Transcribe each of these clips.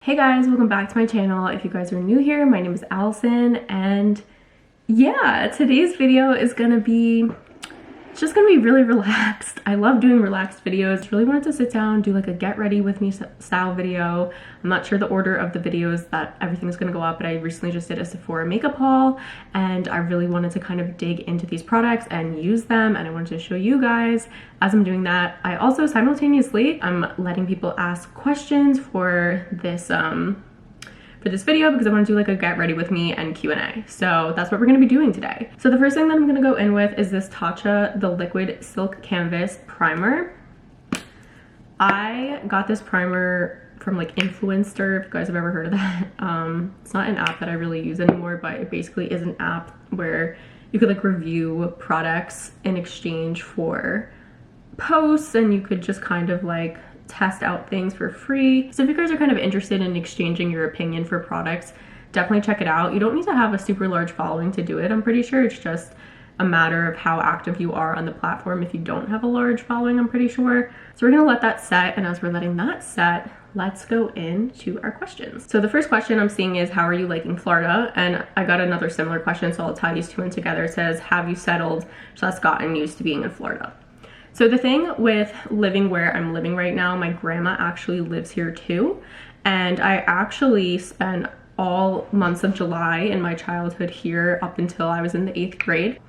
Hey guys, welcome back to my channel. If you guys are new here, my name is Allison, and yeah, today's video is it's just gonna be really relaxed. I love doing relaxed videos. Really wanted to sit down, do like a get ready with me style video. I'm not sure the order of the videos that everything's gonna go up, but I recently just did a Sephora makeup haul, and I really wanted to kind of dig into these products and use them, and I wanted to show you guys as I'm doing that. I also simultaneously, I'm letting people ask questions for this video because I want to do like a get ready with me and Q&A. So that's what we're going to be doing today. So the first thing that I'm going to go in with is this Tatcha, the Liquid Silk Canvas Primer. I got this primer from like Influencer, if you guys have ever heard of that. It's not an app that I really use anymore, but it basically is an app where you could like review products in exchange for posts, and you could just kind of like test out things for free. So if you guys are kind of interested in exchanging your opinion for products, definitely check it out. You don't need to have a super large following to do it. I'm pretty sure it's just a matter of how active you are on the platform. If you don't have a large following, I'm pretty sure. So we're gonna let that set, and as we're letting that set, let's go into our questions. So the first question I'm seeing is, how are you liking Florida? And I got another similar question, so I'll tie these two in together. It says, have you settled / gotten used to being in Florida? So the thing with living where I'm living right now, my grandma actually lives here too. And I actually spent all months of July in my childhood here up until I was in the 8th grade.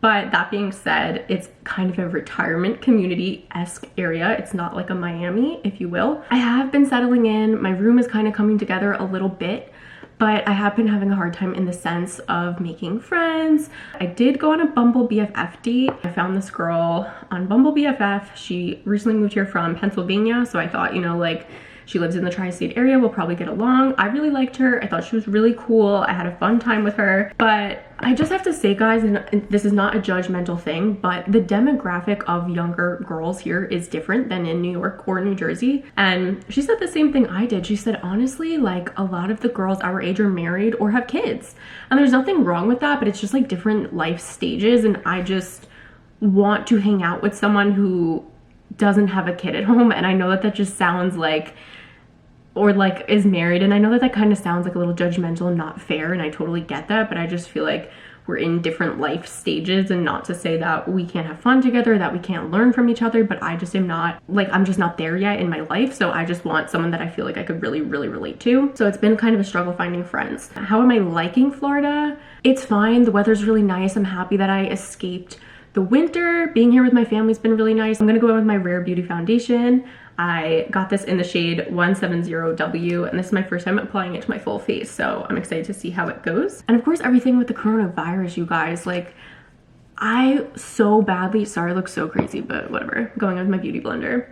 But that being said, it's kind of a retirement community-esque area. It's not like a Miami, if you will. I have been settling in. My room is kind of coming together a little bit, but I have been having a hard time in the sense of making friends. I did go on a Bumble BFF date. I found this girl on Bumble BFF. She recently moved here from Pennsylvania, so I thought, you know, like, she lives in the tri-state area, we'll probably get along. I really liked her. I thought she was really cool. I had a fun time with her. But I just have to say, guys, and this is not a judgmental thing, but the demographic of younger girls here is different than in New York or New Jersey. And she said the same thing I did. She said, honestly, like, a lot of the girls our age are married or have kids. And there's nothing wrong with that, but it's just like different life stages. And I just want to hang out with someone who doesn't have a kid at home. And I know that that just sounds like, or like is married, and I know that that kind of sounds like a little judgmental and not fair, and I totally get that, but I just feel like we're in different life stages, and not to say that we can't have fun together, that we can't learn from each other, but I just am not, like, I'm just not there yet in my life. So I just want someone that I feel like I could really relate to. So it's been kind of a struggle finding friends. How am I liking Florida? It's fine. The weather's really nice. I'm happy that I escaped the winter. Being here with my family's been really nice. I'm gonna go in with my Rare Beauty foundation. I got this in the shade 170W, and this is my first time applying it to my full face, so I'm excited to see how it goes. And of course, everything with the coronavirus, you guys, like, I so badly, sorry, I look so crazy, but whatever, going with my beauty blender.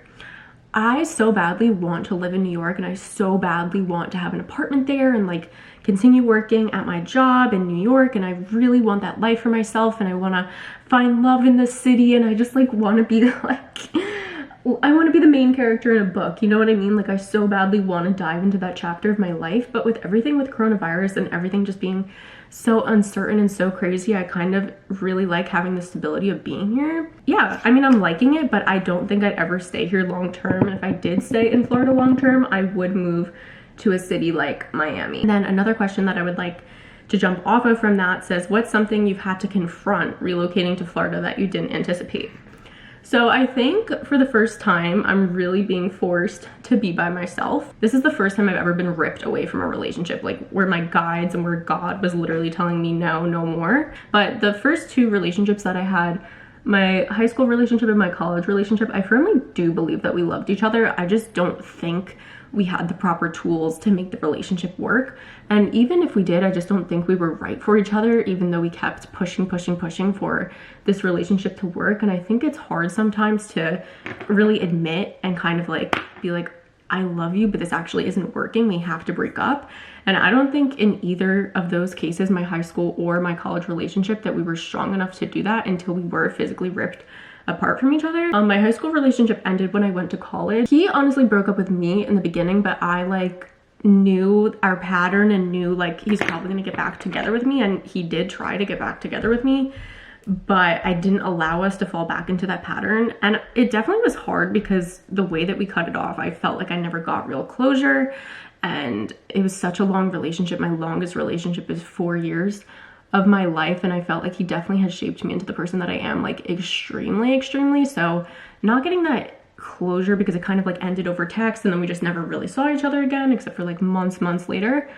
I so badly want to live in New York, and I so badly want to have an apartment there and like continue working at my job in New York, and I really want that life for myself, and I want to find love in the city, and I just like want to be like, I want to be the main character in a book, you know what I mean? Like, I so badly want to dive into that chapter of my life, but with everything with coronavirus and everything just being so uncertain and so crazy, I kind of really like having the stability of being here. Yeah, I mean, I'm liking it, but I don't think I'd ever stay here long term. If I did stay in Florida long term, I would move to a city like Miami. And then another question that I would like to jump off of from that says, what's something you've had to confront relocating to Florida that you didn't anticipate? So I think for the first time, I'm really being forced to be by myself. This is the first time I've ever been ripped away from a relationship, like where my guides and where God was literally telling me no, no more. But the first two relationships that I had, my high school relationship and my college relationship, I firmly do believe that we loved each other. I just don't think we had the proper tools to make the relationship work. And even if we did, I just don't think we were right for each other, even though we kept pushing for this relationship to work. And I think it's hard sometimes to really admit and kind of like be like, I love you, but this actually isn't working. We have to break up. And I don't think in either of those cases, my high school or my college relationship, that we were strong enough to do that until we were physically ripped apart from each other. My high school relationship ended when I went to college. He honestly broke up with me in the beginning, but I like knew our pattern and knew like he's probably gonna get back together with me, and he did try to get back together with me. but I didn't allow us to fall back into that pattern. And it definitely was hard because the way that we cut it off, I felt like I never got real closure. and it was such a long relationship. My longest relationship is 4 years of my life, and I felt like he definitely has shaped me into the person that I am, like extremely. So not getting that closure, because it kind of like ended over text and then we just never really saw each other again except for like months later.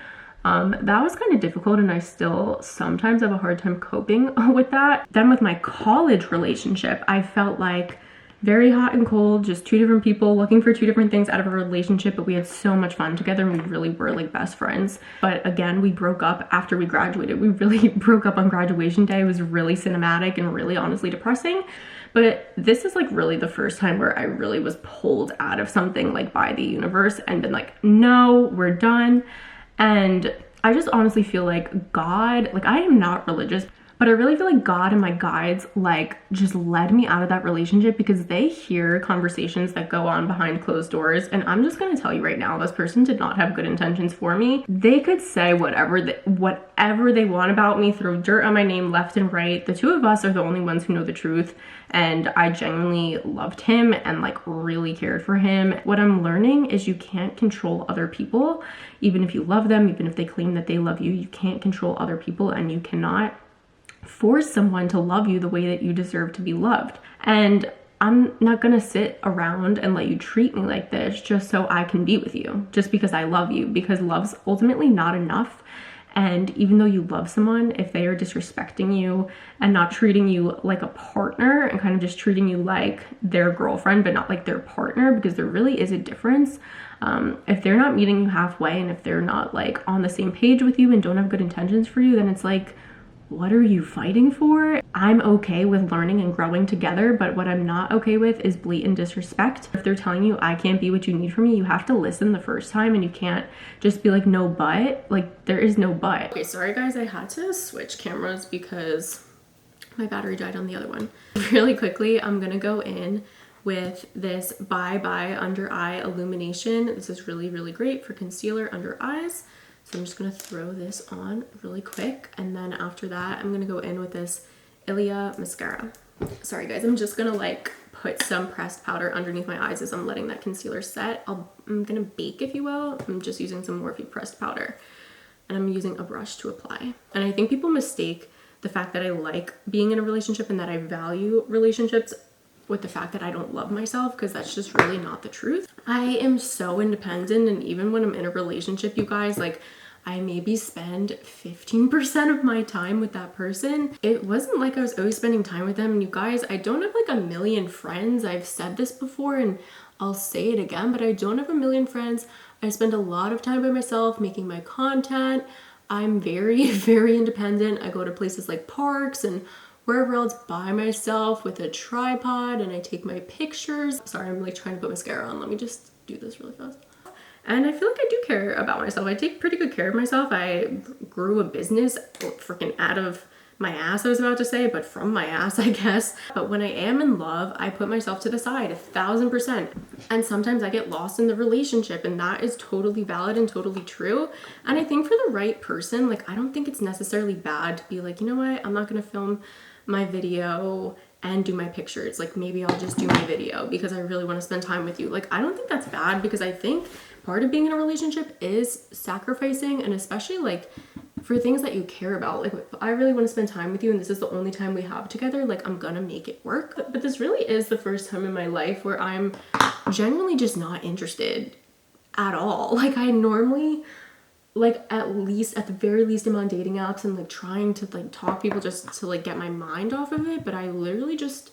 That was kind of difficult, and I still sometimes have a hard time coping with that. Then with my college relationship, I felt like very hot and cold, just two different people looking for two different things out of a relationship, but we had so much fun together and we really were like best friends. But again, we broke up after we graduated. We really broke up on graduation day. It was really cinematic and really honestly depressing. But this is like really the first time where I really was pulled out of something like by the universe and been like, no, we're done. And I just honestly feel like God, like I am not religious, but I really feel like God and my guides like just led me out of that relationship, because they hear conversations that go on behind closed doors. And I'm just gonna tell you right now, this person did not have good intentions for me. They could say whatever they want about me, throw dirt on my name left and right. The two of us are the only ones who know the truth. And I genuinely loved him and like really cared for him. What I'm learning is you can't control other people. Even if you love them, even if they claim that they love you, you can't control other people, and you cannot force someone to love you the way that you deserve to be loved. And I'm not gonna sit around and let you treat me like this just so I can be with you, just because I love you, because love's ultimately not enough. And even though you love someone, if they are disrespecting you and not treating you like a partner and kind of just treating you like their girlfriend but not like their partner, because there really is a difference. If they're not meeting you halfway, and if they're not like on the same page with you and don't have good intentions for you, then it's like, what are you fighting for? I'm okay with learning and growing together, but what I'm not okay with is blatant disrespect. If they're telling you I can't be what you need from me, you have to listen the first time, and you can't just be like, no but. Like, there is no but. Okay, sorry guys, I had to switch cameras because my battery died on the other one. Really quickly, I'm gonna go in with this Bye Bye Under Eye Illumination. This is really great for concealer under eyes. So I'm just gonna throw this on really quick, and then after that I'm gonna go in with this Ilia mascara. Sorry guys, I'm just gonna like put some pressed powder underneath my eyes as I'm letting that concealer set. I'm gonna bake, if you will. I'm just using some Morphe pressed powder, and I'm using a brush to apply. And I think people mistake the fact that I like being in a relationship and that I value relationships with the fact that I don't love myself, because that's just really not the truth. I am so independent, and even when I'm in a relationship, you guys, like I maybe spend 15% of my time with that person. It wasn't like I was always spending time with them. And you guys, I don't have like a million friends. I've said this before and I'll say it again, but I don't have a million friends. I spend a lot of time by myself making my content. I'm very independent. I go to places like parks and wherever else by myself with a tripod, and I take my pictures. Sorry, I'm like trying to put mascara on. Let me just do this really fast. And I feel like I do care about myself. I take pretty good care of myself. I grew a business freaking out of my ass, I was about to say, but from my ass, I guess. But when I am in love, I put myself to the side 1000%. And sometimes I get lost in the relationship, and that is totally valid and totally true. And I think for the right person, like I don't think it's necessarily bad to be like, you know what, I'm not gonna film my video and do my pictures. Like maybe I'll just do my video because I really want to spend time with you. Like I don't think that's bad, because I think part of being in a relationship is sacrificing, and especially like for things that you care about. Like if I really want to spend time with you and this is the only time we have together, like I'm gonna make it work. But this really is the first time in my life where I'm genuinely just not interested at all. Like I normally, like at the very least I'm on dating apps and like trying to like talk people just to like get my mind off of it, but I literally just,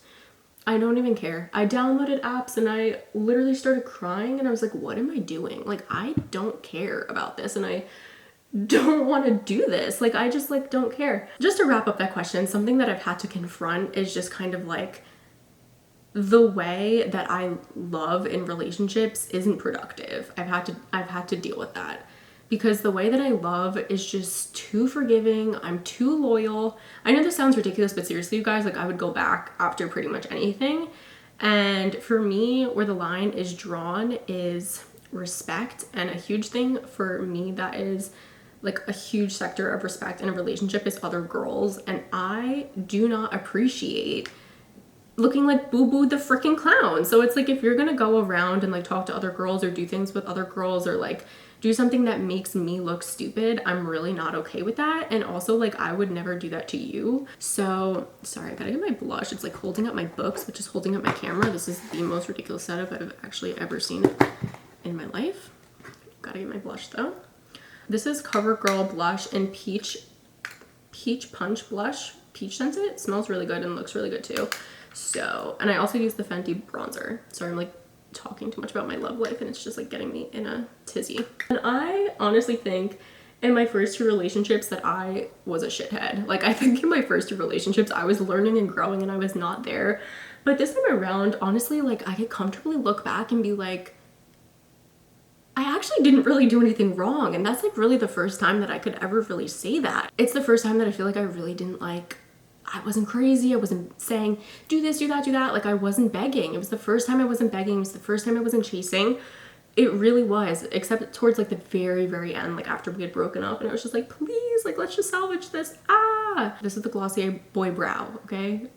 I don't even care. I downloaded apps and I literally started crying, and I was like, what am I doing? Like I don't care about this, and I don't want to do this. Like I just like don't care. Just to wrap up that question, something that I've had to confront is just kind of like the way that I love in relationships isn't productive. I've had to deal with that, because the way that I love is just too forgiving. I'm too loyal. I know this sounds ridiculous, but seriously, you guys, like I would go back after pretty much anything. And for me, where the line is drawn is respect. And a huge thing for me that is like a huge sector of respect in a relationship is other girls. And I do not appreciate looking like Boo Boo the freaking clown. So it's like, if you're gonna go around and like talk to other girls or do things with other girls or like do something that makes me look stupid, I'm really not okay with that. And also, like, I would never do that to you. So, sorry, I gotta get my blush. It's like holding up my books, which is holding up my camera. This is the most ridiculous setup I've actually ever seen in my life. Gotta get my blush though. This is CoverGirl blush in Peach Punch blush. Peach scented. It smells really good and looks really good too. So, and I also use the Fenty bronzer. Sorry, I'm like talking too much about my love life and it's just like getting me in a tizzy. And I honestly think in my first 2 relationships that I was a shithead. Like, I think in my first 2 relationships I was learning and growing and I was not there. But this time around, honestly, like, I could comfortably look back and be like, I actually didn't really do anything wrong. And that's like really the first time that I could ever really say that. It's the first time that I feel like I really didn't like, I wasn't crazy. I wasn't saying, do this, do that, do that. Like, I wasn't begging. It was the first time I wasn't begging. It was the first time I wasn't chasing. It really was, except towards like the very, very end, like after we had broken up and I was just like, please, like, let's just salvage this. Ah, this is the Glossier Boy Brow, okay?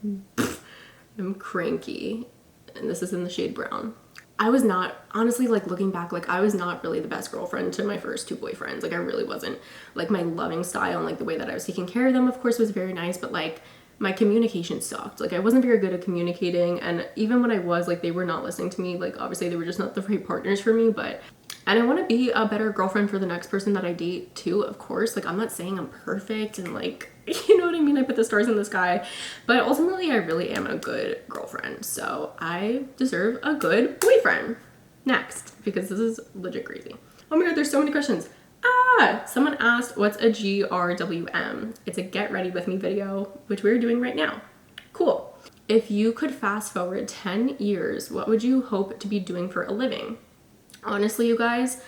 I'm cranky. And this is in the shade brown. I was not, honestly, like, looking back, like, I was not really the best girlfriend to my first 2 boyfriends. Like, I really wasn't. Like, my loving style and like the way that I was taking care of them, of course, was very nice, but like my communication sucked. Like, I wasn't very good at communicating, and even when I was, like, they were not listening to me. Like, obviously they were just not the right partners for me, but, and I want to be a better girlfriend for the next person that I date too, of course. Like, I'm not saying I'm perfect and like, you know what I mean? I put the stars in the sky, but ultimately I really am a good girlfriend. So I deserve a good boyfriend. Next, because this is legit crazy. Oh my God, there's so many questions. Someone asked, what's a GRWM? It's a get ready with me video, which we're doing right now. Cool. If you could fast forward 10 years, what would you hope to be doing for a living? Honestly, you guys,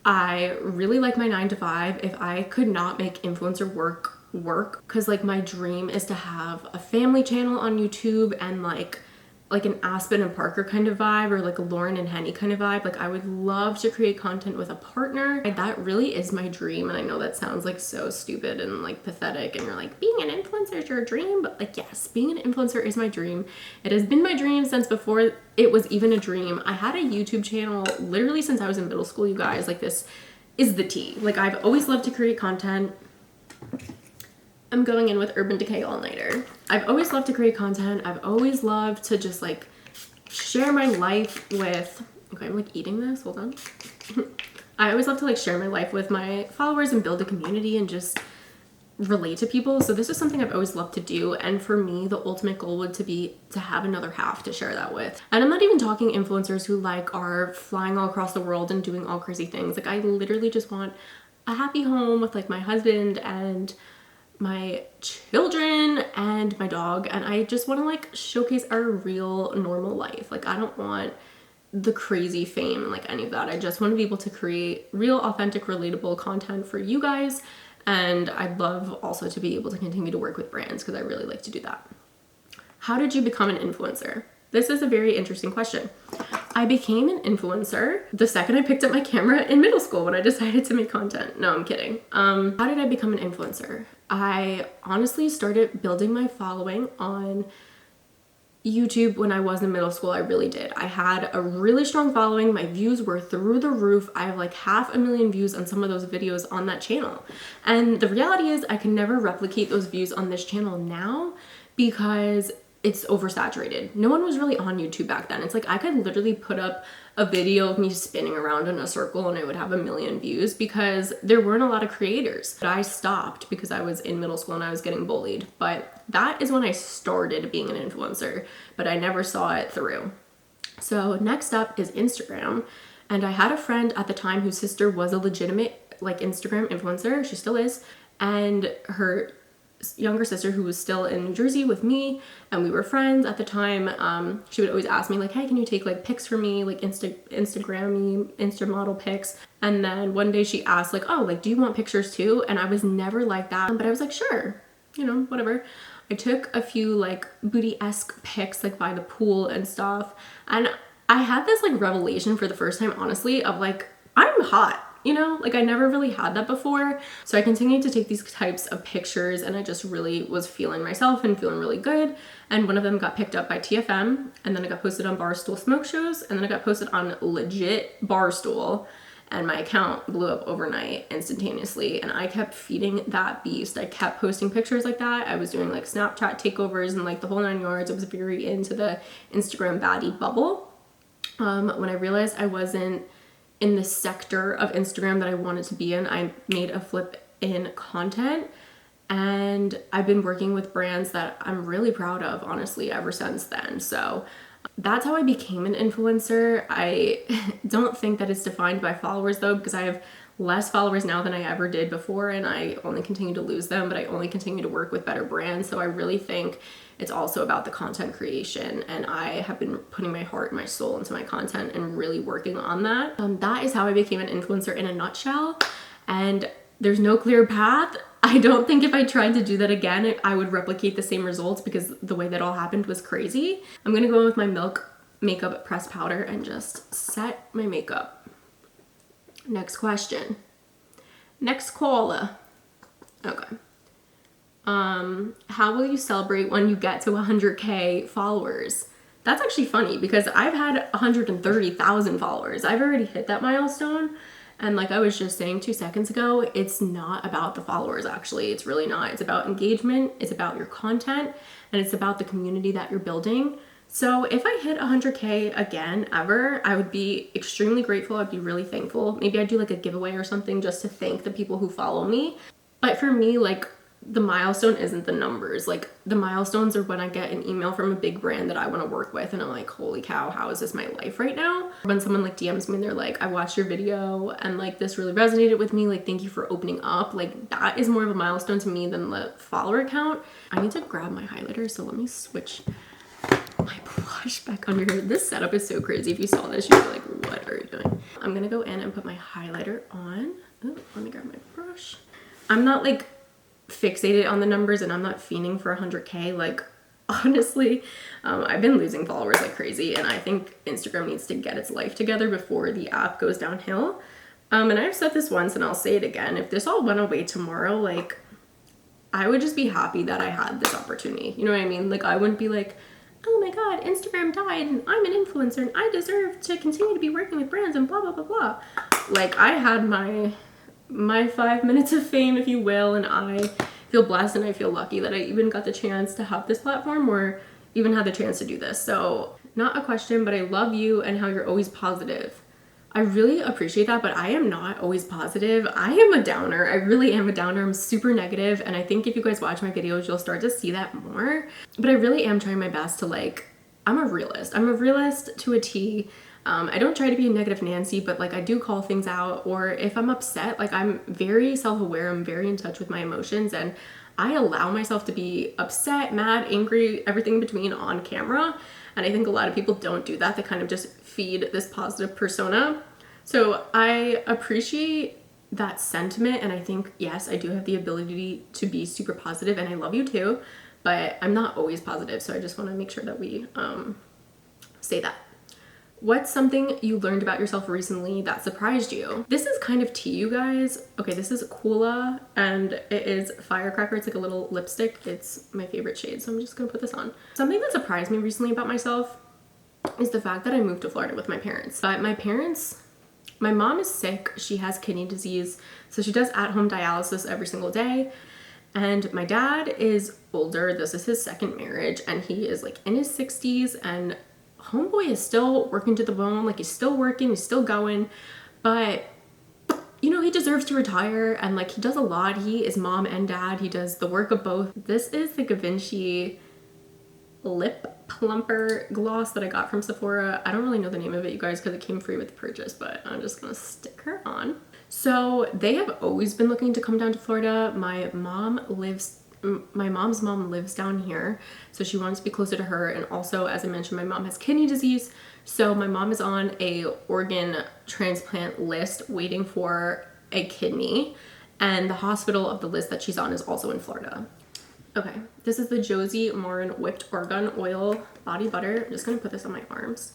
I really like my 9 to 5. If I could not make influencer work, because like my dream is to have a family channel on YouTube and like an Aspen and Parker kind of vibe, or like a Lauren and Henny kind of vibe. Like, I would love to create content with a partner. That really is my dream. And I know that sounds like so stupid and like pathetic, and you're like, being an influencer is your dream, but like, yes, being an influencer is my dream. It has been my dream since before it was even a dream. I had a YouTube channel literally since I was in middle school, you guys. Like, this is the tea. Like, I've always loved to create content. I'm going in with Urban Decay all-nighter. I've always loved to create content. I've always loved to just like share my life with, okay, I'm like eating this, hold on. I always love to like share my life with my followers and build a community and just relate to people. So this is something I've always loved to do. And for me, the ultimate goal would be to have another half to share that with. And I'm not even talking influencers who like are flying all across the world and doing all crazy things. Like, I literally just want a happy home with like my husband and my children and my dog, and I just want to like showcase our real normal life. Like, I don't want the crazy fame and like any of that. I just want to be able to create real, authentic, relatable content for you guys, and I'd love also to be able to continue to work with brands because I really like to do that. How did you become an influencer? This is a very interesting question. I became an influencer the second I picked up my camera in middle school when I decided to make content. No, I'm kidding. How did I become an influencer? I honestly started building my following on YouTube when I was in middle school. I really did. I had a really strong following. My views were through the roof. I have like 500,000 views on some of those videos on that channel. And the reality is I can never replicate those views on this channel now because it's oversaturated. No one was really on YouTube back then. It's like I could literally put up a video of me spinning around in a circle and it would have 1 million views because there weren't a lot of creators. But I stopped because I was in middle school and I was getting bullied. But that is when I started being an influencer, but I never saw it through. So next up is Instagram. And I had a friend at the time whose sister was a legitimate like Instagram influencer. She still is. And her younger sister, who was still in New Jersey with me, and we were friends at the time, she would always ask me like, hey, can you take like pics for me, like Insta model pics? And then one day she asked like, oh, like, do you want pictures too? And I was never like that, but I was like, sure, you know, whatever. I took a few like booty-esque pics like by the pool and stuff, and I had this like revelation for the first time, honestly, of like, I'm hot. You know, like I never really had that before. So I continued to take these types of pictures and I just really was feeling myself and feeling really good. And one of them got picked up by TFM, and then it got posted on Barstool Smoke Shows, and then it got posted on legit Barstool. and my account blew up overnight instantaneously, and I kept feeding that beast. I kept posting pictures like that. I was doing like Snapchat takeovers and like the whole 9 yards. I was very into the Instagram baddie bubble. When I realized I wasn't in the sector of Instagram that I wanted to be in, I made a flip in content, and I've been working with brands that I'm really proud of, honestly, ever since then. So that's how I became an influencer. I don't think that it's defined by followers though, because I have less followers now than I ever did before, and I only continue to lose them, but I only continue to work with better brands. So I really think it's also about the content creation, and I have been putting my heart and my soul into my content and really working on that. That is how I became an influencer in a nutshell, and there's no clear path. I don't think if I tried to do that again, I would replicate the same results, because the way that all happened was crazy. I'm gonna go in with my Milk makeup pressed powder and just set my makeup. Next question. Next caller. Okay. How will you celebrate when you get to 100K followers? That's actually funny, because I've had 130,000 followers. I've already hit that milestone. And like I was just saying 2 seconds ago, it's not about the followers, actually. It's really not. It's about engagement, it's about your content, and it's about the community that you're building. So if I hit 100K again ever, I would be extremely grateful. I'd be really thankful. Maybe I'd do like a giveaway or something just to thank the people who follow me. But for me, like, the milestone isn't the numbers. Like, the milestones are when I get an email from a big brand that I want to work with, and I'm like, holy cow, how is this my life right now? When someone like DMs me and they're like, I watched your video and like this really resonated with me, like thank you for opening up, like that is more of a milestone to me than the follower count. I need to grab my highlighter, so let me switch my blush back under here. This setup is so crazy. If you saw this, you'd be like, what are you doing? I'm gonna go in and put my highlighter on. Ooh, let me grab my brush. I'm not like fixated on the numbers, and I'm not fiending for 100K. Like, honestly, I've been losing followers like crazy, and I think Instagram needs to get its life together before the app goes downhill. And I've said this once and I'll say it again. If this all went away tomorrow, like, I would just be happy that I had this opportunity. You know what I mean? Like, I wouldn't be like, oh my god, Instagram died and I'm an influencer and I deserve to continue to be working with brands and blah blah blah blah. Like, I had my 5 minutes of fame, if you will, and I feel blessed and I feel lucky that I even got the chance to have this platform, or even had the chance to do this. So, not a question, but I love you and how you're always positive. I really appreciate that, but I am not always positive. I am a downer. I really am a downer. I'm super negative, and I think if you guys watch my videos, you'll start to see that more. But I really am trying my best to, like, I'm a realist. I'm a realist to a T. I don't try to be a negative Nancy, but like I do call things out, or if I'm upset, like I'm very self-aware, I'm very in touch with my emotions, and I allow myself to be upset, mad, angry, everything in between on camera. And I think a lot of people don't do that. They kind of just feed this positive persona. So I appreciate that sentiment, and I think, yes, I do have the ability to be super positive, and I love you too, but I'm not always positive. So I just want to make sure that we say that. What's something you learned about yourself recently that surprised you? This is kind of tea, you guys. Okay, this is Kula, and it is Firecracker. It's like a little lipstick. It's my favorite shade, so I'm just gonna put this on. Something that surprised me recently about myself is the fact that I moved to Florida with my parents. But my mom is sick. She has kidney disease, so she does at-home dialysis every single day. And my dad is older. This is his second marriage, and he is like in his 60s, and homeboy is still working to the bone. Like, he's still working, he's still going, but you know, he deserves to retire, and like he does a lot. He is mom and dad. He does the work of both. This is the Givenchy lip plumper gloss that I got from Sephora. I don't really know the name of it, you guys, because it came free with the purchase, but I'm just gonna stick her on. So they have always been looking to come down to Florida. My mom's mom lives down here, so she wants to be closer to her. And also, as I mentioned, my mom has kidney disease, so my mom is on a organ transplant list waiting for a kidney, and the hospital of the list that she's on is also in Florida. Okay, this is the Josie Marin Whipped Argan Oil Body Butter. I'm just gonna put this on my arms.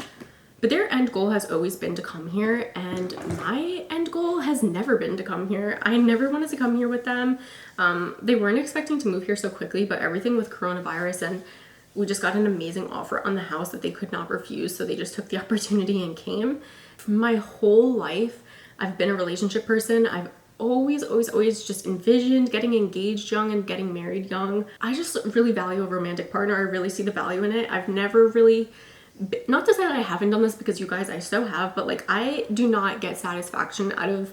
But their end goal has always been to come here, and my end goal has never been to come here. I never wanted to come here with them. They weren't expecting to move here so quickly, but everything with coronavirus, and we just got an amazing offer on the house that they could not refuse, so they just took the opportunity and came. My whole life, I've been a relationship person. I've always just envisioned getting engaged young and getting married young. I just really value a romantic partner. I really see the value in it. I've never really, not to say that I haven't done this, because you guys, I so have, but like I do not get satisfaction out of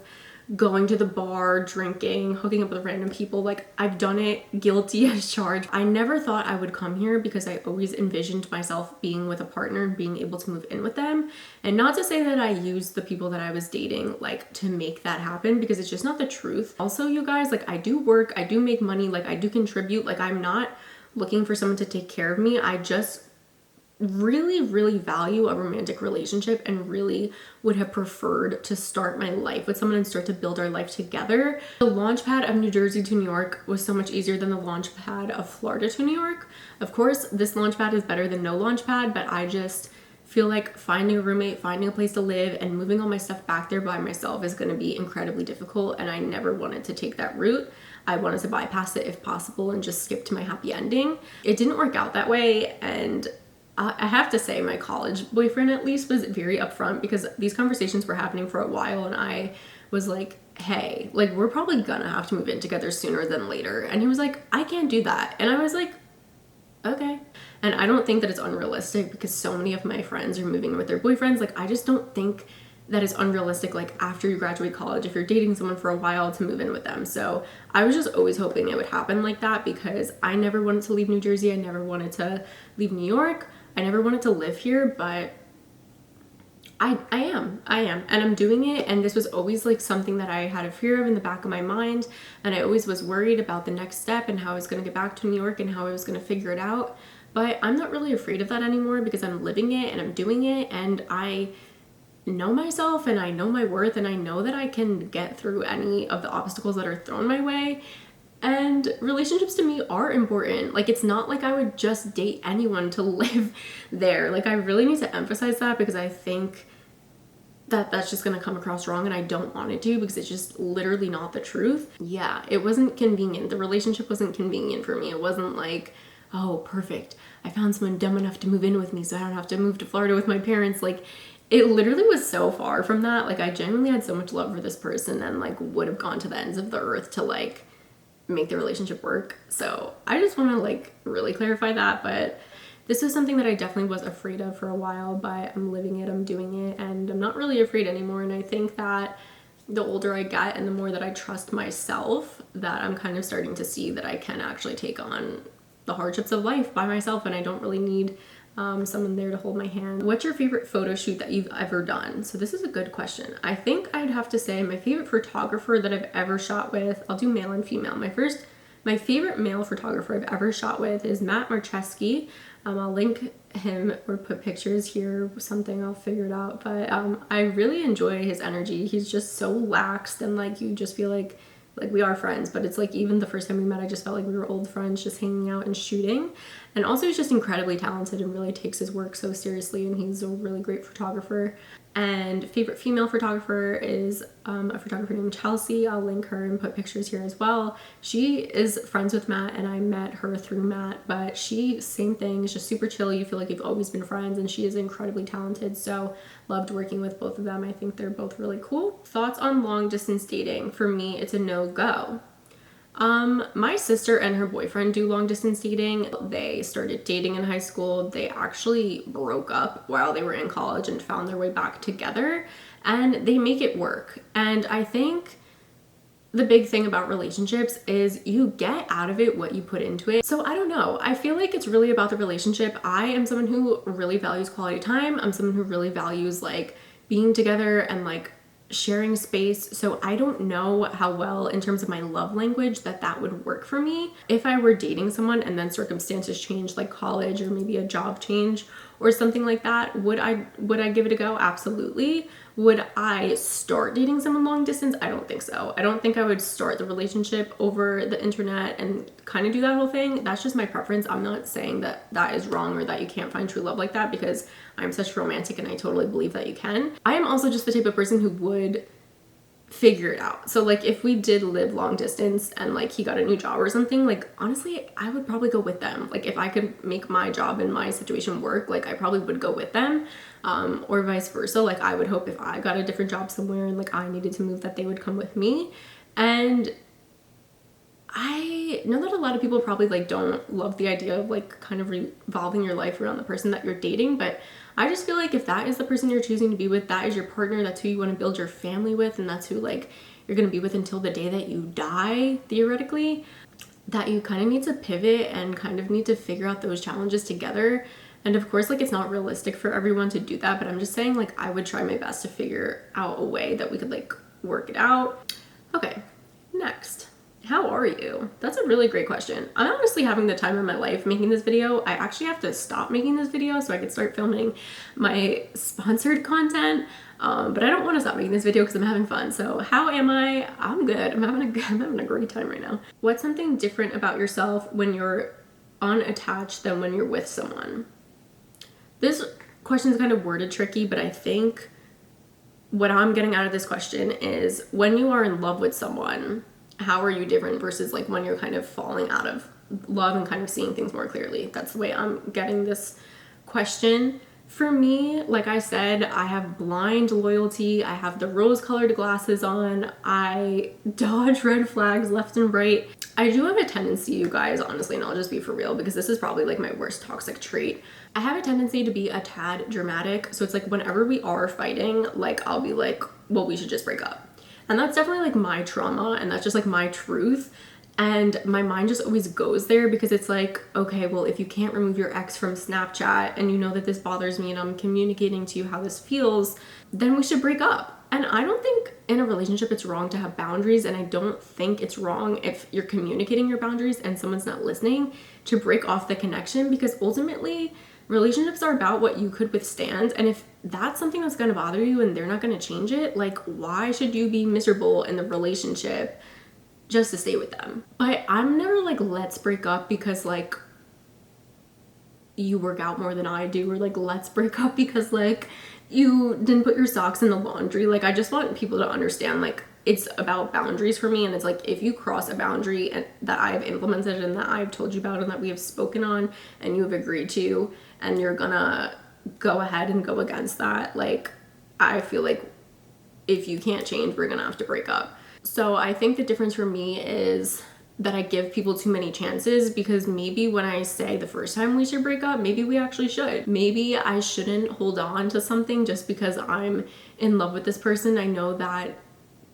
going to the bar, drinking, hooking up with random people. Like I've done it, guilty as charged. I never thought I would come here because I always envisioned myself being with a partner and being able to move in with them. And not to say that I used the people that I was dating like to make that happen, because it's just not the truth. Also, you guys, like I do work, I do make money, like I do contribute. Like I'm not looking for someone to take care of me. I just really value a romantic relationship and really would have preferred to start my life with someone and start to build our life together. The launch pad of New Jersey to New York was so much easier than the launch pad of Florida to New York. Of course, this launch pad is better than no launch pad, but I just feel like finding a roommate, finding a place to live, and moving all my stuff back there by myself is going to be incredibly difficult, and I never wanted to take that route. I wanted to bypass it if possible and just skip to my happy ending. It didn't work out that way, and I have to say my college boyfriend at least was very upfront, because these conversations were happening for a while and I was like, hey, like we're probably gonna have to move in together sooner than later. And he was like, I can't do that. And I was like, okay. And I don't think that it's unrealistic, because so many of my friends are moving with their boyfriends. Like I just don't think that is unrealistic, like after you graduate college, if you're dating someone for a while, to move in with them. So I was just always hoping it would happen like that, because I never wanted to leave New Jersey. I never wanted to leave New York. I never wanted to live here, but I am, and I'm doing it. And this was always like something that I had a fear of in the back of my mind. And I always was worried about the next step and how I was going to get back to New York and how I was going to figure it out. But I'm not really afraid of that anymore, because I'm living it and I'm doing it, and I know myself and I know my worth, and I know that I can get through any of the obstacles that are thrown my way. And relationships to me are important. Like it's not like I would just date anyone to live there. Like I really need to emphasize that, because I think that that's just going to come across wrong, and I don't want it to, because it's just literally not the truth. Yeah, it wasn't convenient. The relationship wasn't convenient for me. It wasn't like, oh, perfect, I found someone dumb enough to move in with me so I don't have to move to Florida with my parents. Like it literally was so far from that. Like I genuinely had so much love for this person and like would have gone to the ends of the earth to like make the relationship work. So I just want to like really clarify that. But this is something that I definitely was afraid of for a while, but I'm living it, I'm doing it, and I'm not really afraid anymore. And I think that the older I get and the more that I trust myself, that I'm kind of starting to see that I can actually take on the hardships of life by myself, and I don't really need someone there to hold my hand. What's your favorite photo shoot that you've ever done? So this is a good question. I think I'd have to say my favorite photographer that I've ever shot with, I'll do male and female. My favorite male photographer I've ever shot with is Matt Marcheski. I'll link him or put pictures here, something, I'll figure it out. But I really enjoy his energy. He's just so laxed, and like you just feel like we are friends, but it's like even the first time we met, I just felt like we were old friends, just hanging out and shooting. And also he's just incredibly talented and really takes his work so seriously, and he's a really great photographer. And favorite female photographer is a photographer named Chelsea. I'll link her and put pictures here as well. She is friends with Matt, and I met her through Matt, but she, same thing, is just super chill. You feel like you've always been friends, and she is incredibly talented. So loved working with both of them. I think they're both really cool. Thoughts on long distance dating? For me, it's a no-go. My sister and her boyfriend do long distance dating. They started dating in high school. They actually broke up while they were in college and found their way back together, and they make it work. And I think the big thing about relationships is you get out of it what you put into it. So I don't know. I feel like it's really about the relationship. I am someone who really values quality time. I'm someone who really values like being together and like sharing space. So I don't know how well in terms of my love language that would work for me. If I were dating someone and then circumstances changed, like college or maybe a job change or something like that, would I give it a go? Absolutely. Would I start dating someone long distance? I don't think so. I don't think I would start the relationship over the internet and kind of do that whole thing. That's just my preference. I'm not saying that is wrong or that you can't find true love like that, because I'm such a romantic and I totally believe that you can. I am also just the type of person who would figure it out. So like if we did live long distance and like he got a new job or something, like honestly I would probably go with them. Like if I could make my job and my situation work, like I probably would go with them, or vice versa. Like I would hope if I got a different job somewhere and like I needed to move, that they would come with me. And I know that a lot of people probably like don't love the idea of like kind of revolving your life around the person that you're dating, but I just feel like if that is the person you're choosing to be with, that is your partner, that's who you want to build your family with, and that's who like you're going to be with until the day that you die, theoretically, that you kind of need to pivot and kind of need to figure out those challenges together. And of course, like it's not realistic for everyone to do that, but I'm just saying like I would try my best to figure out a way that we could like work it out. Okay, next. How are you? That's a really great question. I'm honestly having the time of my life making this video. I actually have to stop making this video so I can start filming my sponsored content. But I don't want to stop making this video because I'm having fun. So how am I? I'm good. I'm having a great time right now. What's something different about yourself when you're unattached than when you're with someone? This question is kind of worded tricky, but I think what I'm getting out of this question is when you are in love with someone, how are you different versus like when you're kind of falling out of love and kind of seeing things more clearly? That's the way I'm getting this question. For me, like I said, I have blind loyalty. I have the rose-colored glasses on. I dodge red flags left and right. I do have a tendency, you guys, honestly, and I'll just be for real because this is probably like my worst toxic trait. I have a tendency to be a tad dramatic. So it's like whenever we are fighting, like I'll be like, well, we should just break up. And that's definitely like my trauma, and that's just like my truth. And my mind just always goes there because it's like, okay, well, if you can't remove your ex from Snapchat and you know that this bothers me and I'm communicating to you how this feels, then we should break up. And I don't think in a relationship it's wrong to have boundaries, and I don't think it's wrong if you're communicating your boundaries and someone's not listening to break off the connection, because ultimately relationships are about what you could withstand. And if that's something that's going to bother you and they're not going to change it, like why should you be miserable in the relationship just to stay with them? But I'm never like, let's break up because like you work out more than I do, or like let's break up because like you didn't put your socks in the laundry. Like I just want people to understand like it's about boundaries for me, and it's like if you cross a boundary and that I've implemented and that I've told you about and that we have spoken on and you have agreed to, and you're gonna go ahead and go against that, like I feel like if you can't change, we're gonna have to break up. So I think the difference for me is that I give people too many chances, because maybe when I say the first time we should break up, maybe we actually should. Maybe I shouldn't hold on to something just because I'm in love with this person. I know that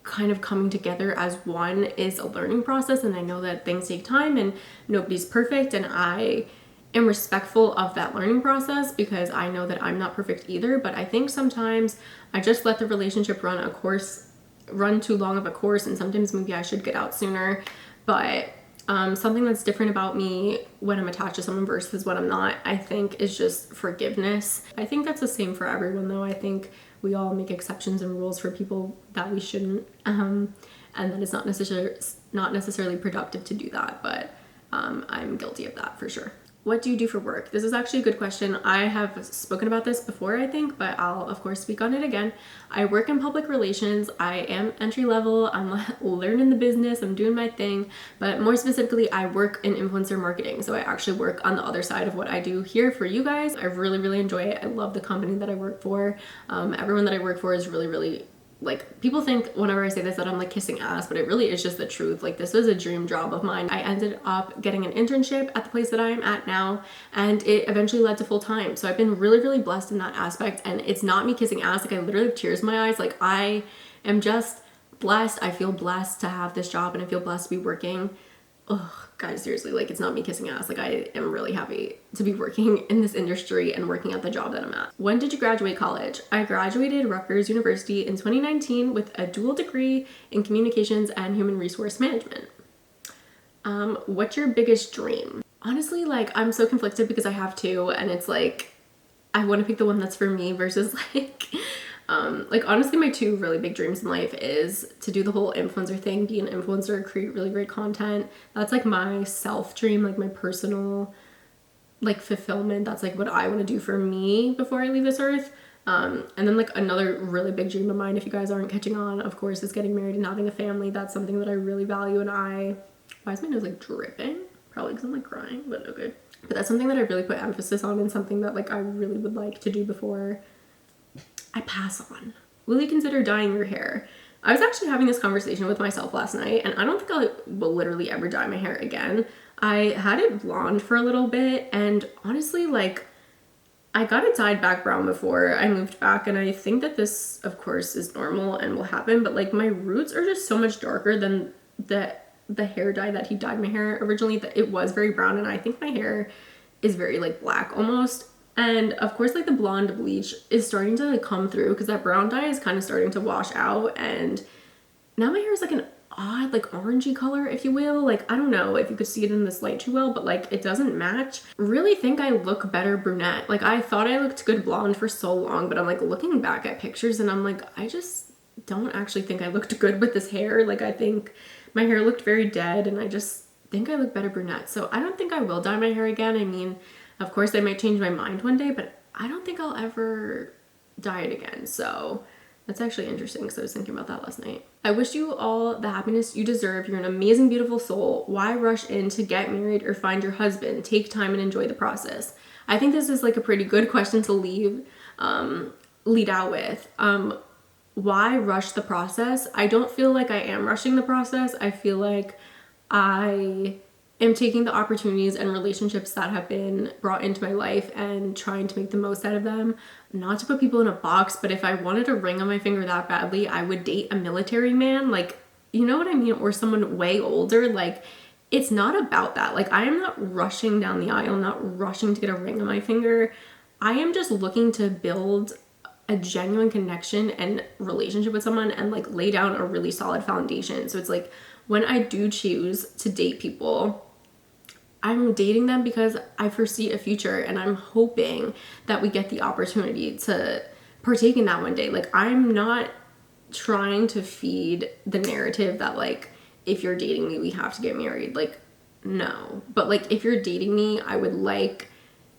kind of coming together as one is a learning process, and I know that things take time and nobody's perfect, and I am respectful of that learning process because I know that I'm not perfect either. But I think sometimes I just let the relationship run too long of a course, and sometimes maybe I should get out sooner. But something that's different about me when I'm attached to someone versus when I'm not, I think, is just forgiveness. I think that's the same for everyone though. I think we all make exceptions and rules for people that we shouldn't, and that it's not necessarily productive to do that, but I'm guilty of that for sure. What do you do for work? This is actually a good question. I have spoken about this before, I think, but I'll of course speak on it again. I work in public relations. I am entry level. I'm learning the business. I'm doing my thing. But more specifically, I work in influencer marketing. So I actually work on the other side of what I do here for you guys. I really, really enjoy it. I love the company that I work for. Everyone that I work for is really, really, like, people think whenever I say this that I'm like kissing ass, but it really is just the truth. Like, this was a dream job of mine. I ended up getting an internship at the place that I am at now, and it eventually led to full time. So I've been really, really blessed in that aspect, and it's not me kissing ass. Like, I literally have tears in my eyes. Like, I am just blessed. I feel blessed to have this job, and I feel blessed to be working. Ugh, guys, seriously, like, it's not me kissing ass. Like, I am really happy to be working in this industry and working at the job that I'm at. When did you graduate college? I graduated Rutgers University in 2019 with a dual degree in communications and human resource management. What's your biggest dream? Honestly, like, I'm so conflicted because I have two, and it's like, I want to pick the one that's for me versus like honestly, my two really big dreams in life is to do the whole influencer thing, be an influencer, create really great content. That's like my self dream, like my personal like fulfillment. That's like what I want to do for me before I leave this earth. And then like another really big dream of mine, if you guys aren't catching on, of course, is getting married and having a family. That's something that I really value, and why is my nose like dripping? Probably because I'm like crying, but okay. But that's something that I really put emphasis on, and something that like I really would like to do before I pass on. Will you consider dyeing your hair? I was actually having this conversation with myself last night, and I don't think I will literally ever dye my hair again. I had it blonde for a little bit, and honestly, like, I got it dyed back brown before I moved back, and I think that this, of course, is normal and will happen, but like my roots are just so much darker than the hair dye that he dyed my hair originally. That it was very brown, and I think my hair is very like black almost. And of course, like the blonde bleach is starting to like come through because that brown dye is kind of starting to wash out, and now my hair is like an odd like orangey color, if you will. Like, I don't know if you could see it in this light too well, but like it doesn't match. Really think I look better brunette. Like, I thought I looked good blonde for so long, but I'm like looking back at pictures and I'm like, I just don't actually think I looked good with this hair. Like, I think my hair looked very dead, and I just think I look better brunette. So I don't think I will dye my hair again. I mean, of course I might change my mind one day, but I don't think I'll ever dye it again. So that's actually interesting because I was thinking about that last night. I wish you all the happiness you deserve. You're an amazing, beautiful soul. Why rush in to get married or find your husband? Take time and enjoy the process. I think this is like a pretty good question to lead out with. Why rush the process? I don't feel like I am rushing the process. I feel like I am taking the opportunities and relationships that have been brought into my life and trying to make the most out of them. Not to put people in a box, but if I wanted a ring on my finger that badly, I would date a military man. Like, you know what I mean? Or someone way older. Like, it's not about that. Like, I am not rushing down the aisle, not rushing to get a ring on my finger. I am just looking to build a genuine connection and relationship with someone and like lay down a really solid foundation. So it's like, when I do choose to date people, I'm dating them because I foresee a future, and I'm hoping that we get the opportunity to partake in that one day. Like, I'm not trying to feed the narrative that like, if you're dating me, we have to get married. Like, no. But like, if you're dating me, I would like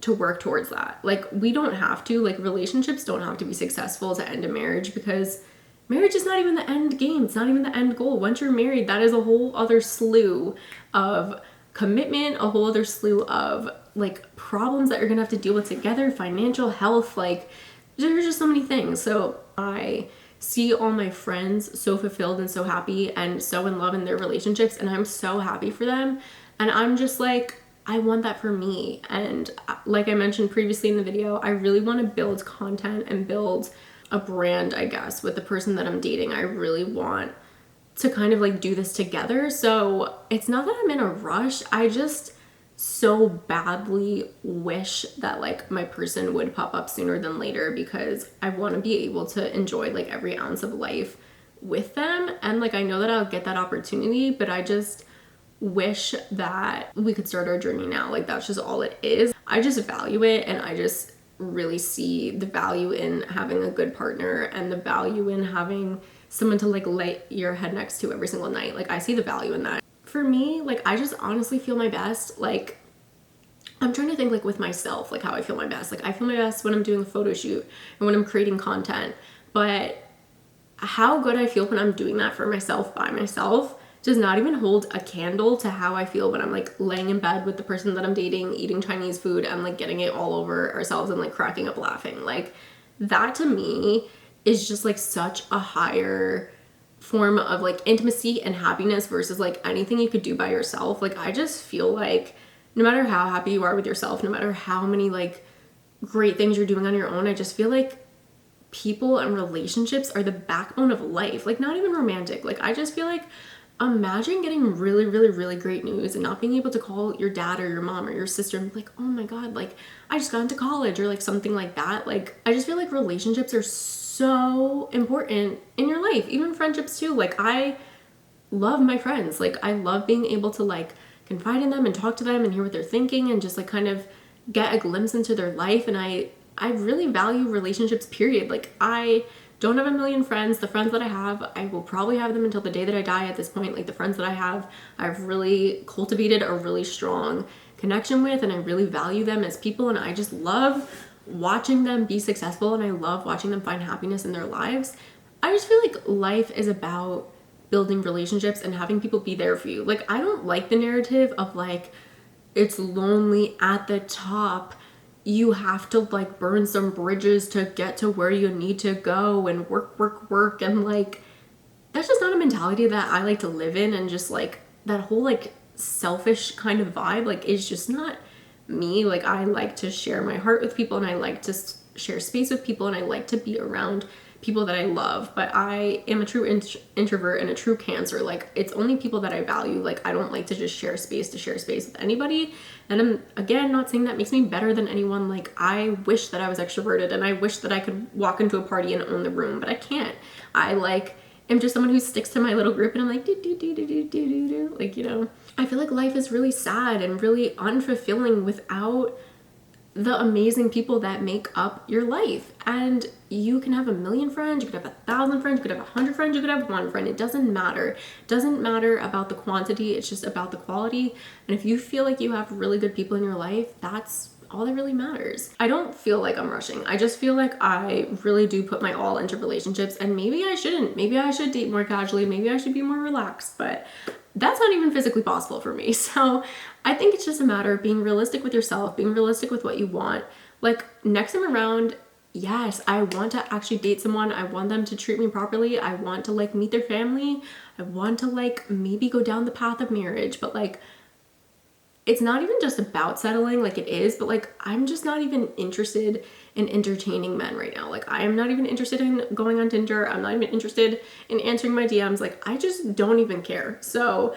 to work towards that. Like, we don't have to, like, relationships don't have to be successful to end a marriage, because marriage is not even the end game. It's not even the end goal. Once you're married, that is a whole other slew of commitment, a whole other slew of like problems that you're gonna have to deal with together, financial, health, like there's just so many things. So I see all my friends so fulfilled and so happy and so in love in their relationships, and I'm so happy for them, and I'm just like, I want that for me. And like I mentioned previously in the video, I really want to build content and build a brand, I guess, with the person that I'm dating. I really want to kind of like do this together. So it's not that I'm in a rush. I just so badly wish that like my person would pop up sooner than later, because I want to be able to enjoy like every ounce of life with them. And like, I know that I'll get that opportunity, but I just wish that we could start our journey now. Like, that's just all it is. I just value it, and I just really see the value in having a good partner and the value in having someone to like lay your head next to every single night. Like, I see the value in that. For me, like, I just honestly feel my best. Like, I'm trying to think like with myself, like how I feel my best. Like, I feel my best when I'm doing a photo shoot and when I'm creating content, but how good I feel when I'm doing that for myself by myself does not even hold a candle to how I feel when I'm like laying in bed with the person that I'm dating, eating Chinese food, and like getting it all over ourselves and like cracking up laughing. Like, that to me is just like such a higher form of like intimacy and happiness versus like anything you could do by yourself. Like, I just feel like no matter how happy you are with yourself, no matter how many like great things you're doing on your own, I just feel like people and relationships are the backbone of life. Like, not even romantic. Like, I just feel like, imagine getting really, really, really great news and not being able to call your dad or your mom or your sister and be like, oh my God, like, I just got into college, or like something like that. Like, I just feel like relationships are so important in your life, even friendships too. Like, I love my friends. Like, I love being able to like confide in them and talk to them and hear what they're thinking and just like kind of get a glimpse into their life. And I really value relationships, period. Like, I don't have a million friends. The friends that I have, I will probably have them until the day that I die at this point. Like, the friends that I have, I've really cultivated a really strong connection with, and I really value them as people, and I just love watching them be successful and I love watching them find happiness in their lives. I just feel like life is about building relationships and having people be there for you. Like, I don't like the narrative of like, it's lonely at the top. You have to like burn some bridges to get to where you need to go and work. And like, that's just not a mentality that I like to live in. And just like that whole like selfish kind of vibe, like, is just not me. Like, I like to share my heart with people and I like to share space with people and I like to be around people that I love, but I am a true introvert and a true Cancer. Like, it's only people that I value. Like, I don't like to just share space with anybody. And I'm, again, not saying that makes me better than anyone. Like, I wish that I was extroverted and I wish that I could walk into a party and own the room, but I can't. I like am just someone who sticks to my little group and I'm like, do. Like, you know, I feel like life is really sad and really unfulfilling without the amazing people that make up your life. And you can have 1,000,000 friends, you could have 1,000 friends, you could have 100 friends, you could have 1 friend. It doesn't matter. It doesn't matter about the quantity, it's just about the quality. And if you feel like you have really good people in your life, that's all that really matters. I don't feel like I'm rushing. I just feel like I really do put my all into relationships, and maybe I shouldn't. Maybe I should date more casually. Maybe I should be more relaxed, but that's not even physically possible for me. So I think it's just a matter of being realistic with yourself, being realistic with what you want. Like, next time around, yes, I want to actually date someone. I want them to treat me properly. I want to like meet their family. I want to like maybe go down the path of marriage, but like, it's not even just about settling, like it is, but like, I'm just not even interested in entertaining men right now. Like, I am not even interested in going on Tinder. I'm not even interested in answering my DMs. Like, I just don't even care. So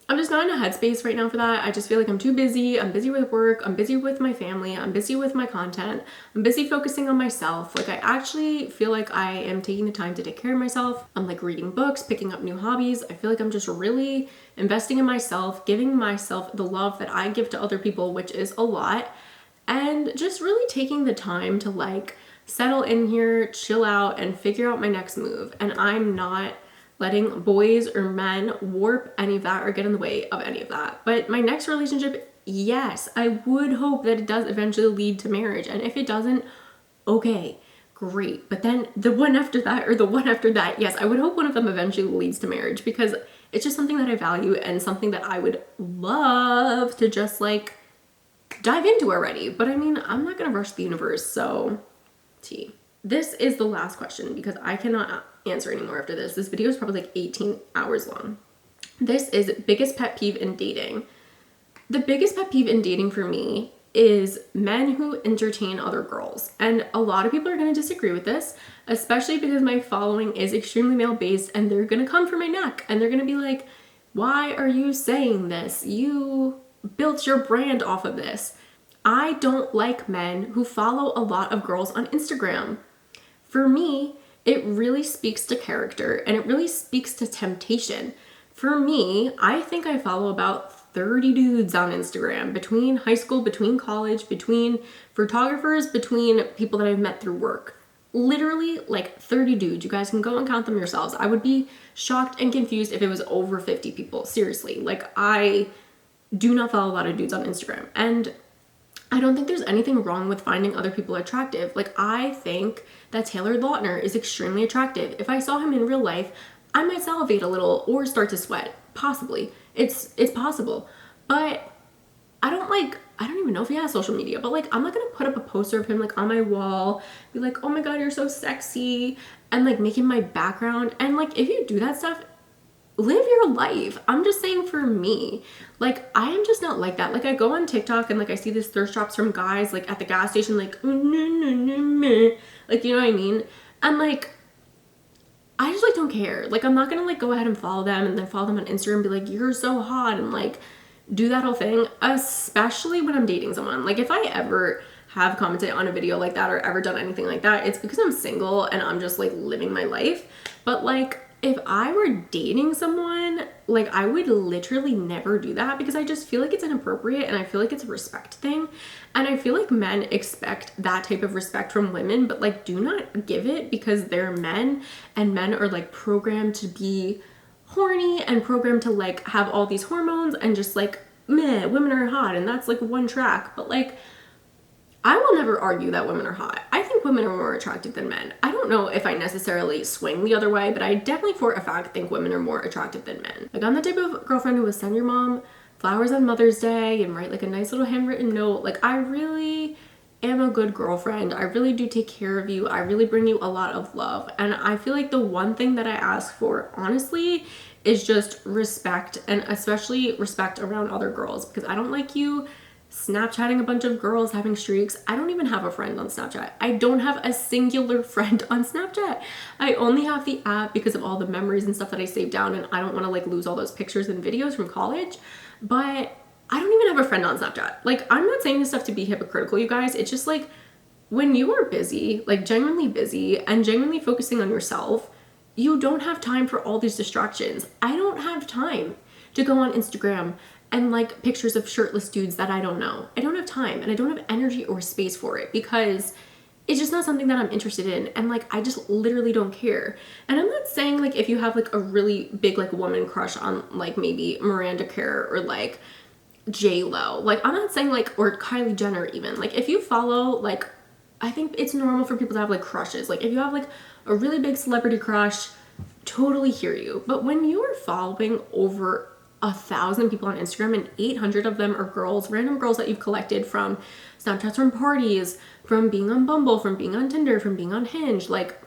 I'm just not in a headspace right now for that. I just feel like I'm too busy. I'm busy with work. I'm busy with my family. I'm busy with my content. I'm busy focusing on myself. Like, I actually feel like I am taking the time to take care of myself. I'm like reading books, picking up new hobbies. I feel like I'm just really investing in myself, giving myself the love that I give to other people, which is a lot. And just really taking the time to like settle in here, chill out, and figure out my next move. And I'm not letting boys or men warp any of that or get in the way of any of that. But my next relationship, yes, I would hope that it does eventually lead to marriage. And if it doesn't, okay, great. But then the one after that or the one after that, yes, I would hope one of them eventually leads to marriage, because it's just something that I value and something that I would love to just like dive into already. But I mean, I'm not gonna rush the universe, so T. This is the last question because I cannot answer anymore after this. This video is probably like 18 hours long. This is biggest pet peeve in dating. The biggest pet peeve in dating for me is men who entertain other girls. And a lot of people are going to disagree with this, especially because my following is extremely male-based, and they're going to come for my neck and they're going to be like, why are you saying this? You built your brand off of this. I don't like men who follow a lot of girls on Instagram. For me, it really speaks to character and it really speaks to temptation. For me, I think I follow about 30 dudes on Instagram, between high school, between college, between photographers, between people that I've met through work. Literally like 30 dudes. You guys can go and count them yourselves. I would be shocked and confused if it was over 50 people. Seriously, like, I do not follow a lot of dudes on Instagram. And I don't think there's anything wrong with finding other people attractive. Like, I think that Taylor Lautner is extremely attractive. If I saw him in real life, I might salivate a little or start to sweat. Possibly. It's possible. But I don't even know if he has social media, but like, I'm not gonna put up a poster of him like on my wall, be like, oh my god, you're so sexy, and like make him my background. And like, if you do that stuff, live your life. I'm just saying, for me, like, I am just not like that. Like, I go on TikTok and like I see these thirst traps from guys like at the gas station, like, like, you know what I mean? And like, I just like don't care. Like, I'm not gonna like go ahead and follow them and then follow them on Instagram and be like, you're so hot, and like do that whole thing, especially when I'm dating someone. Like, if I ever have commented on a video like that or ever done anything like that, it's because I'm single and I'm just like living my life. But like, if I were dating someone, like, I would literally never do that, because I just feel like it's inappropriate and I feel like it's a respect thing. And I feel like men expect that type of respect from women, but like, do not give it, because they're men, and men are like programmed to be horny and programmed to like have all these hormones and just like, meh, women are hot and that's like one track. But like, I will never argue that women are hot. I think women are more attractive than men. I don't know if I necessarily swing the other way, but I definitely for a fact think women are more attractive than men. Like, I'm the type of girlfriend who will send your mom flowers on Mother's Day and write like a nice little handwritten note. Like, I really am a good girlfriend. I really do take care of you. I really bring you a lot of love. And I feel like the one thing that I ask for, honestly, is just respect, and especially respect around other girls, because I don't like you Snapchatting a bunch of girls having streaks. I don't even have a friend on Snapchat. I don't have a singular friend on Snapchat. I only have the app because of all the memories and stuff that I saved down, and I don't want to like lose all those pictures and videos from college. But I don't even have a friend on Snapchat. Like, I'm not saying this stuff to be hypocritical, you guys. It's just like, when you are busy, like genuinely busy and genuinely focusing on yourself, you don't have time for all these distractions. I don't have time to go on Instagram and like pictures of shirtless dudes that I don't know. I don't have time, and I don't have energy or space for it because it's just not something that I'm interested in. And like, I just literally don't care. And I'm not saying like if you have like a really big like woman crush on like maybe Miranda Kerr or like J-Lo, like I'm not saying like, or Kylie Jenner even, like if you follow, like I think it's normal for people to have like crushes. Like if you have like a really big celebrity crush, totally hear you. But when you are following over 1,000 people on Instagram and 800 of them are girls, random girls that you've collected from Snapchats, from parties, from being on Bumble, from being on Tinder, from being on Hinge, like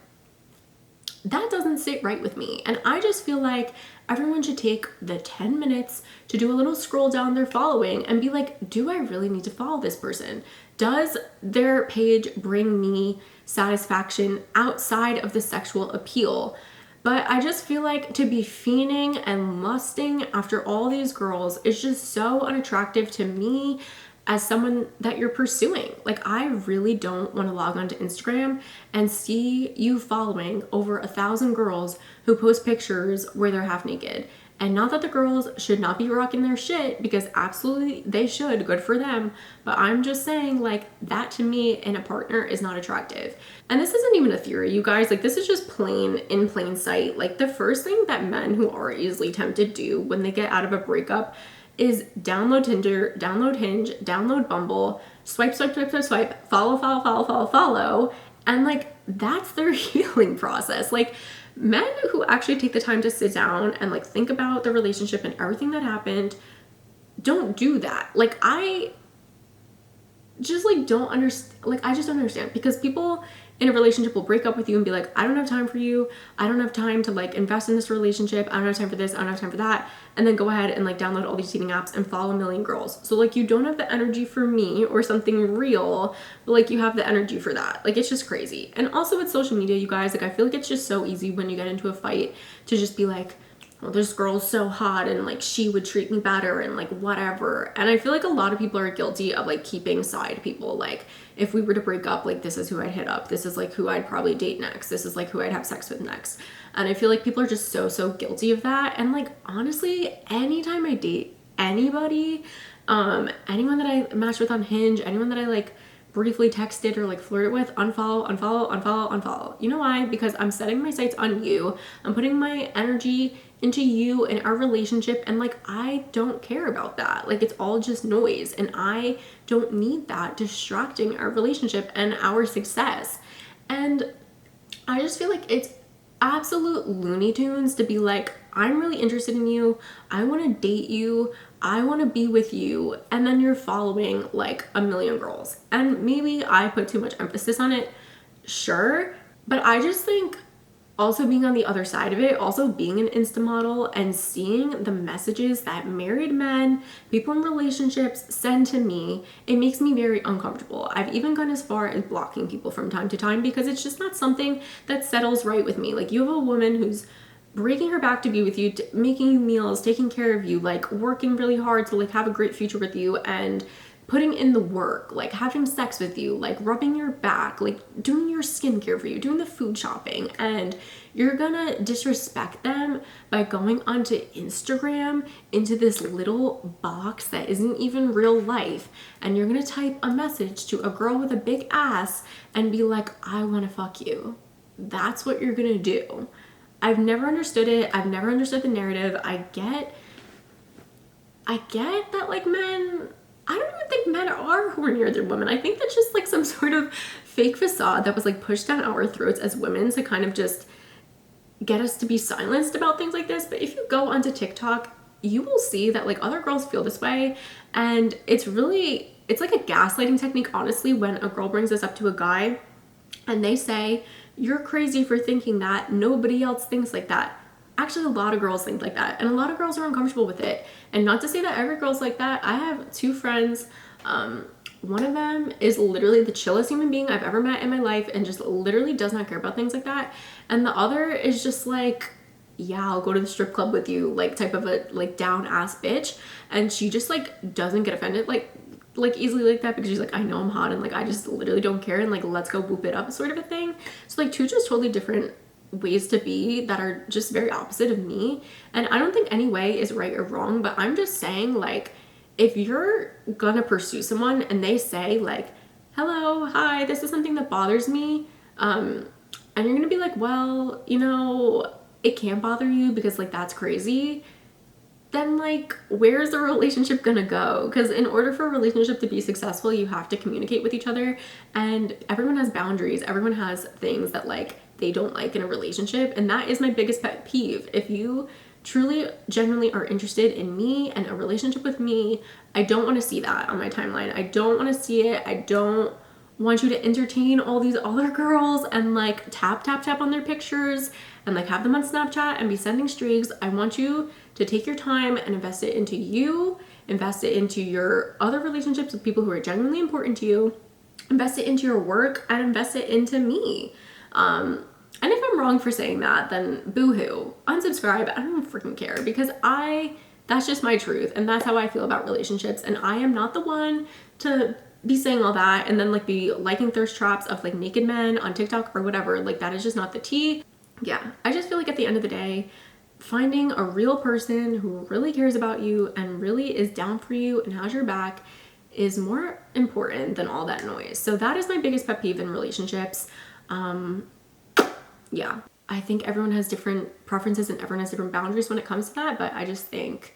that doesn't sit right with me. And I just feel like everyone should take the 10 minutes to do a little scroll down their following and be like, do I really need to follow this person? Does their page bring me satisfaction outside of the sexual appeal? But I just feel like to be fiending and lusting after all these girls is just so unattractive to me as someone that you're pursuing. Like, I really don't want to log onto Instagram and see you following over 1,000 girls who post pictures where they're half naked. And not that the girls should not be rocking their shit, because absolutely they should, good for them. But I'm just saying, like, that to me in a partner is not attractive. And this isn't even a theory, you guys. Like, this is just plain in plain sight. Like, the first thing that men who are easily tempted do when they get out of a breakup is download Tinder, download Hinge, download Bumble, swipe, follow. And like, that's their healing process. Like, men who actually take the time to sit down and like think about the relationship and everything that happened don't do that. Like, I just like don't understand. Like, I just don't understand, because people in a relationship will break up with you and be like, I don't have time for you. I don't have time to like invest in this relationship. I don't have time for this. I don't have time for that. And then go ahead and like download all these dating apps and follow a million girls. So like, you don't have the energy for me or something real, but like you have the energy for that. Like, it's just crazy. And also with social media, you guys, like I feel like it's just so easy when you get into a fight to just be like, well, this girl's so hot and like she would treat me better and like whatever. And I feel like a lot of people are guilty of like keeping side people. Like, if we were to break up, like this is who I'd hit up. This is like who I'd probably date next. This is like who I'd have sex with next. And I feel like people are just so guilty of that. And like, honestly, anytime I date anybody, anyone that I matched with on Hinge, anyone that I like briefly texted or like flirted with, unfollow. You know why? Because I'm setting my sights on you. I'm putting my energy into you and our relationship, and like, I don't care about that. Like, it's all just noise, and I don't need that distracting our relationship and our success. And I just feel like it's absolute Looney Tunes to be like, I'm really interested in you, I want to date you, I want to be with you, and then you're following like a million girls. And maybe I put too much emphasis on it, sure, but I just think also being on the other side of it, also being an Insta model and seeing the messages that married men, people in relationships send to me, it makes me very uncomfortable. I've even gone as far as blocking people from time to time, because it's just not something that settles right with me. Like, you have a woman who's breaking her back to be with you, making you meals, taking care of you, like working really hard to like have a great future with you, and putting in the work, like having sex with you, like rubbing your back, like doing your skincare for you, doing the food shopping, and you're gonna disrespect them by going onto Instagram into this little box that isn't even real life, and you're gonna type a message to a girl with a big ass and be like, I wanna fuck you. That's what you're gonna do. I've never understood it. I've never understood the narrative. I get that like men, I don't even think think men are hornier than women. I think that's just like some sort of fake facade that was like pushed down our throats as women to kind of just get us to be silenced about things like this. But if you go onto TikTok, you will see that like other girls feel this way, and it's like a gaslighting technique, honestly, when a girl brings this up to a guy and they say, you're crazy for thinking that, nobody else thinks like that. Actually, a lot of girls think like that, and a lot of girls are uncomfortable with it. And not to say that every girl's like that. I have two friends. One of them is literally the chillest human being I've ever met in my life and just literally does not care about things like that. And the other is just like, yeah, I'll go to the strip club with you, like type of a like down ass bitch. And she just like doesn't get offended like easily like that, because she's like, I know I'm hot and like I just literally don't care, and like let's go whoop it up sort of a thing. So like two just totally different ways to be that are just very opposite of me. And I don't think any way is right or wrong, but I'm just saying, like, if you're gonna pursue someone and they say like, hello, hi, this is something that bothers me, and you're gonna be like, well, you know, it can't bother you because like that's crazy, then like where's the relationship gonna go? Because in order for a relationship to be successful, you have to communicate with each other, and everyone has boundaries. Everyone has things that like they don't like in a relationship, and that is my biggest pet peeve. If you truly genuinely are interested in me and a relationship with me, I don't want to see that on my timeline. I don't want to see it. I don't want you to entertain all these other girls and like tap on their pictures and like have them on Snapchat and be sending streaks. I want you to take your time and invest it into you, invest it into your other relationships with people who are genuinely important to you, invest it into your work, and invest it into me. And if I'm wrong for saying that, then boo-hoo, unsubscribe. I don't freaking care, because that's just my truth, and that's how I feel about relationships. And I am not the one to be saying all that and then like be liking thirst traps of like naked men on TikTok or whatever. Like that is just not the tea. Yeah, I just feel like at the end of the day, finding a real person who really cares about you and really is down for you and has your back is more important than all that noise. So that is my biggest pet peeve in relationships. Yeah, I think everyone has different preferences and everyone has different boundaries when it comes to that, but I just think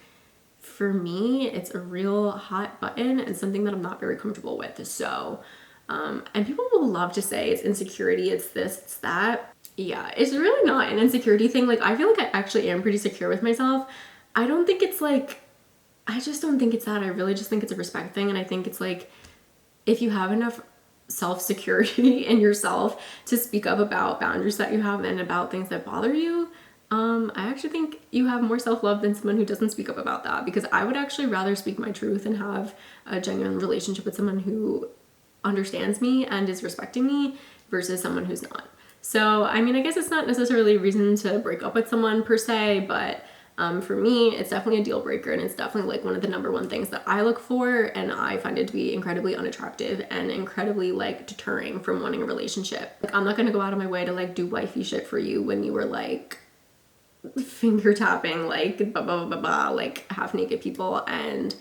for me, it's a real hot button and something that I'm not very comfortable with. So, and people will love to say it's insecurity, it's this, it's that. Yeah, it's really not an insecurity thing. Like, I feel like I actually am pretty secure with myself. I don't think it's like, I just don't think it's that. I really just think it's a respect thing. And I think it's like, if you have enough self-security in yourself to speak up about boundaries that you have and about things that bother you, I actually think you have more self-love than someone who doesn't speak up about that, because I would actually rather speak my truth and have a genuine relationship with someone who understands me and is respecting me versus someone who's not. So, I mean, I guess it's not necessarily a reason to break up with someone per se, but for me, it's definitely a deal breaker, and it's definitely like one of the number one things that I look for, and I find it to be incredibly unattractive and incredibly like deterring from wanting a relationship. Like, I'm not gonna go out of my way to like do wifey shit for you when you were like finger tapping like blah blah blah blah, like half naked people and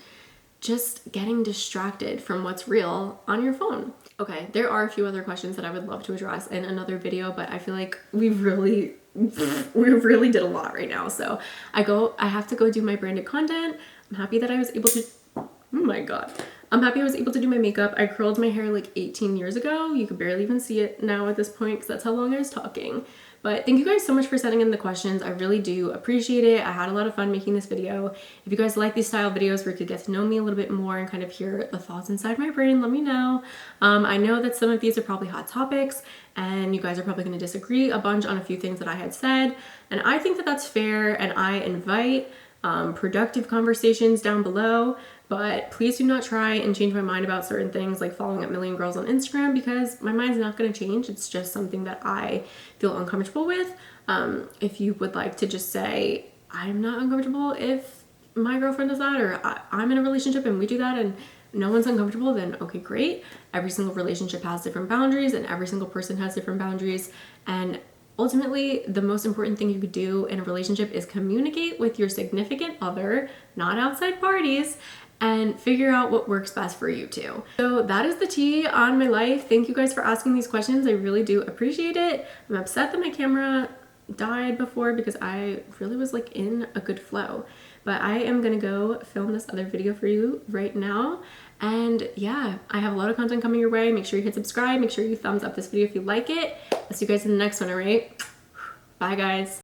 just getting distracted from what's real on your phone. Okay, there are a few other questions that I would love to address in another video, but I feel like we really did a lot right now. So I have to go do my branded content. I'm happy that I was able to, oh my God. I'm happy I was able to do my makeup. I curled my hair like 18 years ago. You could barely even see it now at this point because that's how long I was talking. But thank you guys so much for sending in the questions. I really do appreciate it. I had a lot of fun making this video. If you guys like these style videos where you could get to know me a little bit more and kind of hear the thoughts inside my brain, let me know. I know that some of these are probably hot topics and you guys are probably going to disagree a bunch on a few things that I had said. And I think that that's fair, and I invite productive conversations down below. But please do not try and change my mind about certain things like following up million girls on Instagram, because my mind's not going to change. It's just something that I feel uncomfortable with. If you would like to just say, I'm not uncomfortable if my girlfriend does that, or I'm in a relationship and we do that and no one's uncomfortable, then okay, great. Every single relationship has different boundaries and every single person has different boundaries. And ultimately, the most important thing you could do in a relationship is communicate with your significant other, not outside parties, and figure out what works best for you too. So that is the tea on my life. Thank you guys for asking these questions. I really do appreciate it. I'm upset that my camera died before because I really was like in a good flow. But I am gonna go film this other video for you right now. And yeah, I have a lot of content coming your way. Make sure you hit subscribe. Make sure you thumbs up this video if you like it. I'll see you guys in the next one, all right? Bye, guys.